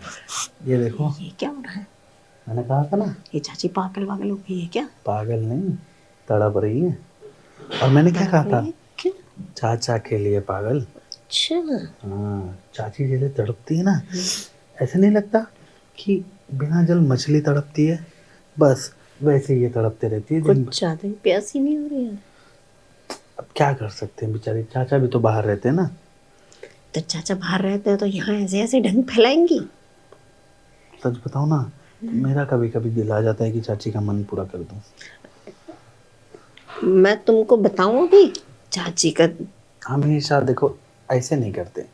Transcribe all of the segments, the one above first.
ये देखो, ये क्या हो रहा है? मैंने कहा था ना, ये चाची पागल वागल हो गई है क्या? पागल नहीं, तड़प रही है। और मैंने क्या कहा तड़प था? रही है क्यों? चाचा के लिए पागल। अच्छा। हाँ, चाची जैसे तड़पती है ना, ऐसे नहीं लगता कि बिना जल मछली तड़पती है, बस वैसे ये तड़पते रहती है दिन भर। कुछ ज्यादा ही प्यासी नहीं हो रही है? अब क्या कर सकते हैं, बेचारी चाचा भी तो बाहर रहते हैं ना। तो चाचा बाहर रहते हैं तो यहाँ ऐसे ऐसे ढंग फैलाएंगी? सच बताओ ना, मेरा कभी कभी दिल आ जाता है कि चाची का मन पूरा कर दूं। मैं तुमको बताऊं अभी चाची का। हमेशा देखो, ऐसे नहीं करते,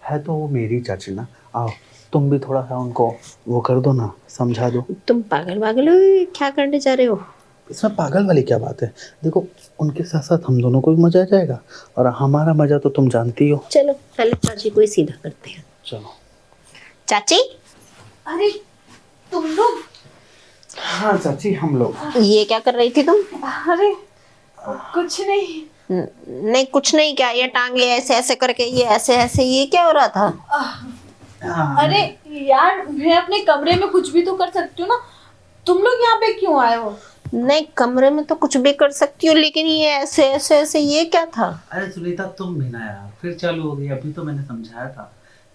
है तो वो मेरी चाची ना। आओ, तुम भी थोड़ा सा उनको वो कर दो ना, समझा दो। तुम पागल वागल हो, क्या करने जा रहे हो? इसमें पागल वाली क्या बात है? देखो, उनके साथ साथ हम दोनों को भी मजा आ जाएगा, और हमारा मजा तो तुम जानती हो। चलो पहले चाची को ही सीधा करते हैं। चलो। चाची। अरे तुम लोग। हाँ चाची, हम लोग। ये क्या कर रही थी तुम? अरे कुछ नहीं। नहीं कुछ नहीं, क्या ये टांगे ऐसे ऐसे करके, ये ऐसे ऐसे, ये क्या हो रहा था? अरे यार, मैं अपने कमरे में कुछ भी तो कर सकती हूँ ना। तुम लोग यहाँ पे क्यों आए हो? नहीं कमरे में तो कुछ भी कर सकती हो, लेकिन ये ऐसे ऐसे ऐसे ये क्या था? अरे सुनीता, तुम भी ना यार, फिर चालू हो गई। अभी तो मैंने समझाया था,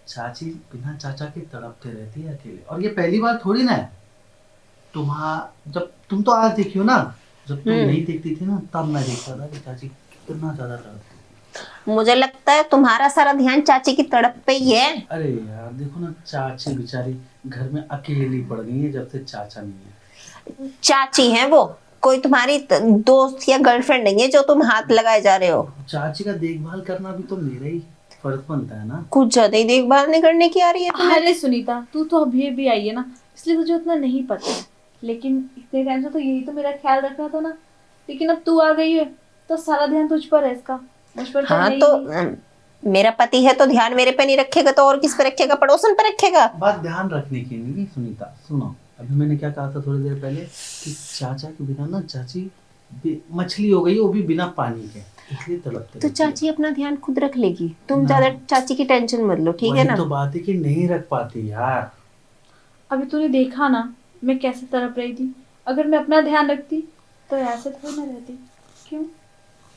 चाची बिना चाचा के तड़पते रहती है अकेले, और ये पहली बार थोड़ी ना है। जब तुम तो आज देखी हो ना, जब तुम नहीं देखती थी ना, तब मैं देखता था कि चाची कितना ज्यादा तड़पती थी। मुझे लगता है तुम्हारा सारा ध्यान चाची की तड़प पे ही है। अरे यार देखो ना, चाची बेचारी घर में अकेली पड़ गई है जब से चाचा नहीं है। चाची है वो, कोई तुम्हारी दोस्त या गर्लफ्रेंड नहीं है जो तुम हाथ लगाए जा रहे हो। चाची का देखभाल करना भी तो मेरा ही फर्ज बनता है ना। कुछ ज्यादा ही देखभाल नहीं करने की आ रही है तुम्हें। अरे सुनीता, तू तो अभी आई है ना, इसलिए तुझे उतना नहीं पता है। लेकिन इतने टाइम से तो यही तो मेरा ख्याल रखना था ना। लेकिन अब तू आ गई है तो सारा ध्यान तुझ पर है इसका, मुझ पर तो हाँ है ही तो नहीं। मेरा पति है तो ध्यान मेरे पे नहीं रखेगा तो और किस पे रखेगा? पड़ोसन पे रखेगा। बात ध्यान रखने की नहीं सुनीता, सुनो। अभी मैंने क्या कहा था थोड़ी देर पहले, कि चाचा के बिना ना चाची मछली हो गई, वो भी बिना पानी के, इसलिए तड़पते तो रहती है। चाची अपना ध्यान खुद रख लेगी, तुम ना। ज्यादा चाची की टेंशन मत लो, ठीक है वही ना? तो बात है कि नहीं रख पाती यार। अभी तूने देखा ना मैं कैसे तड़प रही थी। अगर मैं अपना ध्यान रखती तो ऐसे थोड़ी ना रहती। क्यों?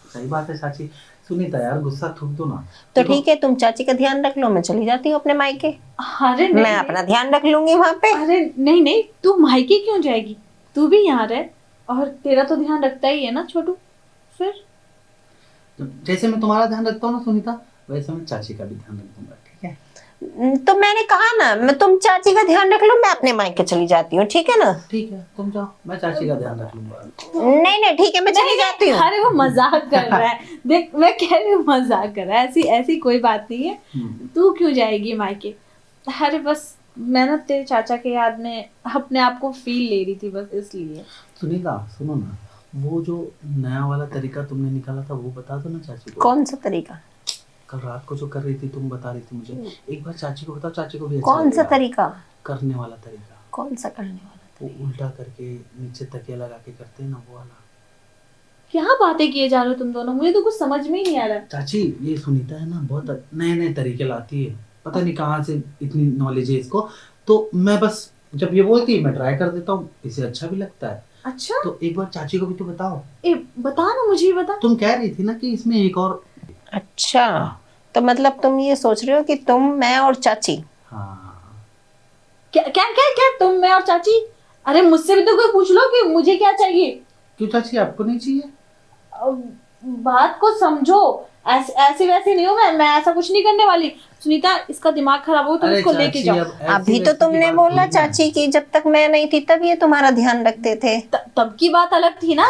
सही बात है चाची। सुनीता यार, गुस्सा थूक दो ना। तो देखो, ठीक है, तुम चाची का ध्यान रख लो, मैं चली जाती हूँ अपने मायके। अरे मैं नहीं अपना ध्यान रख लूंगी वहां पे। अरे नहीं नहीं, तू मायके क्यों जाएगी? तू भी यहाँ रह, और तेरा तो ध्यान रखता ही है ना छोटू। फिर जैसे मैं तुम्हारा ध्यान रखता हूँ ना सुनीता, वैसे मैं चाची का भी ध्यान रख दूंगा, ठीक है? तो मैंने कहा ना, मैं तुम चाची का ध्यान रख लो, मैं अपने मायके चली जाती हूँ, ठीक है ना? ठीक है, तुम जाओ, मैं चाची का ध्यान रख लूंगा। नहीं नहीं ठीक है, मैं चली जाती हूँ। अरे वो मजाक कर रहा है। देख मैं कह रही हूँ मजाक कर रहा है, ऐसी ऐसी कोई बात नहीं है। तू क्यों जाएगी मायके? अरे बस मैं ना तेरे चाचा के याद में अपने आप को फील ले रही थी, बस इसलिए। सुनीता सुनो ना, वो जो नया वाला तरीका तुमने निकाला था वो बता दो ना चाची को। कौन सा तरीका? कल रात को जो कर रही थी, तुम बता रही थी मुझे, एक बार चाची को बताओ, चाची को भी अच्छा कौन सा लगेगा। तरीका? करने वाला तरीका। कौन सा करने वाला? वो उल्टा करके नीचे तकिया लगा के करते हैं ना, वो वाला। क्या बातें किए जा रहे हो तुम दोनों, मुझे तो कुछ समझ में ही नहीं आ रहा। चाची, ये सुनीता है ना, बहुत नए नए तरीके लाती है, पता नहीं कहाँ से इतनी नॉलेज है इसको। तो मैं बस जब ये बोलती है मैं ट्राई कर देता हूँ, इसे अच्छा भी लगता है। अच्छा तो एक बार चाची को भी तो बताओ। ए बता ना, मुझे भी बता। तुम कह रही थी ना कि इसमें एक और। अच्छा, तो मतलब तुम ये सोच रहे हो कि तुम, मैं और चाची। हाँ। क्या क्या क्या क्या तुम, मैं और चाची? अरे मुझसे भी तो कोई पूछ लो कि मुझे क्या चाहिए। क्यों चाची, आपको नहीं चाहिए? बात को समझो, ऐसी वैसी नहीं हूँ मैं ऐसा कुछ नहीं करने वाली। सुनीता, इसका दिमाग खराब हो तो अरे इसको लेके चाची, जाओ। अब ऐसी अभी तो वैसी की तुमने बात बोला थोड़ी ना है। चाची की जब तक मैं नहीं थी तब ये तुम्हारा ध्यान रखते थे। तब की बात अलग थी ना,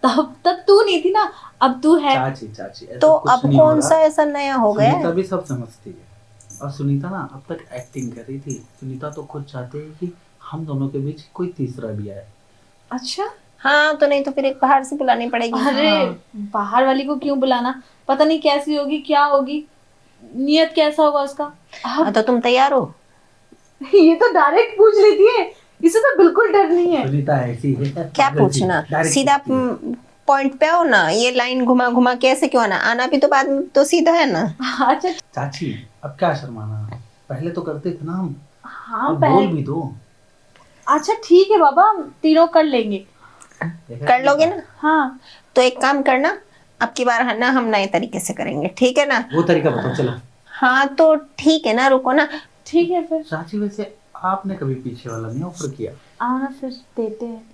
तब तू नहीं थी ना, अब तू है। चाची चाची, ऐसा तो कुछ अब नहीं हो कौन रहा। सा ऐसा नया हो गया सुनीता है? भी सब समझती है, और सुनीता ना अब तक एक्टिंग कर रही थी। सुनीता तो खुद चाहती है कि हम दोनों के बीच कोई तीसरा भी आए। अच्छा। हाँ तो नहीं तो फिर एक बाहर से बुलानी पड़ेगी। अरे बाहर वाली को क्यों बुलाना, पता नहीं कैसी होगी, क्या होगी, नियत कैसा होगा उसका। हाँ तो तुम तैयार हो? ये तो डायरेक्ट पूछ लेती है, इसे तो बिल्कुल डर नहीं है। सुनीता ऐसी है, क्या पागल सी, पूछना, डायरेक्ट सीधा पूछती है। पॉइंट पे आओ ना, ये लाइन घुमा घुमा के ऐसे क्यों आना? आना भी तो बाद में तो सीधा है ना। अच्छा चाची, अब क्या शर्माना, पहले तो करते थे ना हम, हाँ अब बोल पहले। भी दो। अच्छा ठीक है बाबा, हम तीनों कर लेंगे। कर लोगे ना? हाँ तो एक काम करना, अब की बार है ना हम नए तरीके से करेंगे, ठीक है ना? वो तरीका बताओ चलो। हाँ तो ठीक है ना, रुको ना। ठीक है फिर। चाची वैसे आपने कभी पीछे वाला नहीं ऑफर किया? आओ ना फिर देते हैं।